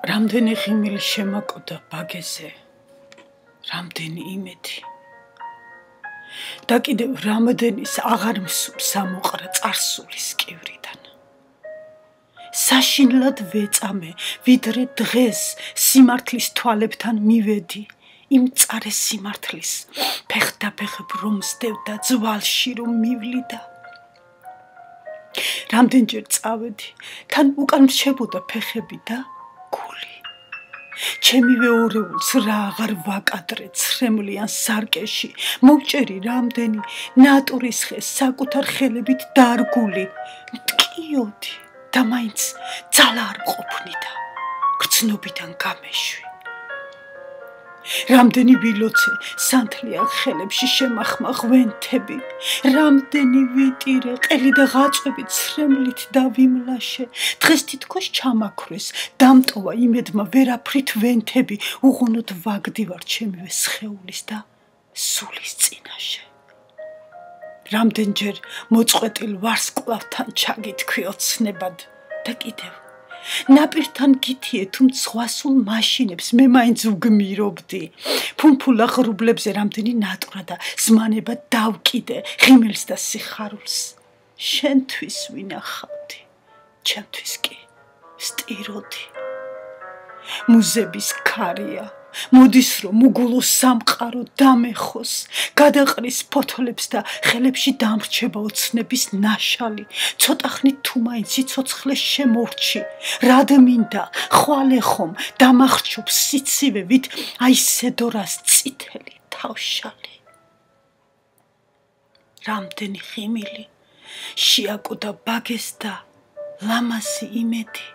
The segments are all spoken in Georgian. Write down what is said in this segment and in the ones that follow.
რამდენი ღიმილი შემაკოდა ბაგეზე, რამდენი იმედი. და კიდევ რამდენის აღარ მსუბს ამოყრა წარსულის კივრიდან. საშინლად ვეწამე, ვიდრე დღეს სიმართლის თვალებთან მივედი, იმ მწარე სიმართლის, ფეხდაფეხებ რომ სდევდა ძვალში რომ მივლიდა. რამდენჯერ წავედი, თან უკან მრჩებოდა ფეხები და გული. ჩემივე ორეულს რა აღარ ვაკადრე ცრემლიან სარკეში, მოვჭერი რამდენი ნატურის ხეს საკუთარ ხელებით დარგული, მტკიოდი და მაინც ძალა არ მყოფნიდა, გრძნობიდან გამეშვი. რამდენი ვილოცე სანთლიან ხელებში შემახმა ღვენთები, რამდენი ვიტირე ყელი და ღაწვები ცრემლით დავიმლაშე, დღეს თითქოს ჩამაქრეს, დამტოვა იმედმა ვერაფრით ვენთები, უღუნოდ ვაგდივარ ჩემივე სხეულის და სულის წინაშე. რამდენჯერ მოწყვეტილ ვარსკვლავთან ჩაგითქვი ოცნებად და კიდევ ნაპირთან გითიე თუ მცხვასულ მაშინებს მე მაინც ვგმირობდი, ფუმფულ აღრუბლებზე რამდენი ნატვრა და ზმანება დავკიდე ღიმილს და სიხარულს. შენთვის ვინახავდი, ჩემთვის კი ვსტიროდი. მუზების ქარია, მოდის რომ უგულო სამყარო დამეხოს, გადაყრის ფოთოლებს და ხელებში დამრჩება ოცნების ნაშალი, ცოტა ხნით თუ მაინც სიცოცხლე შემორჩი, რად მინდა ხვალე ხომ დამახრჩობ სიცივე ვით აისედორას წითელი თავშალი. რამდენი ღიმილი შეაკოდა ბაგეს და ლამაზი იმედი.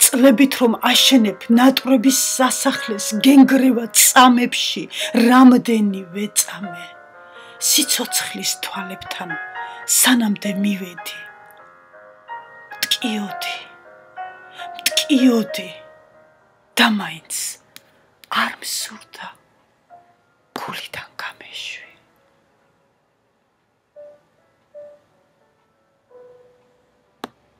წლებით რომ აშენებ ნატვრების სასახლეს გენგრევა წამებში, რამდენი ვეწამე სიცოცხლის თვალებთან სანამდე მივედი. მტკიოდი და მაინც არ მსურდა.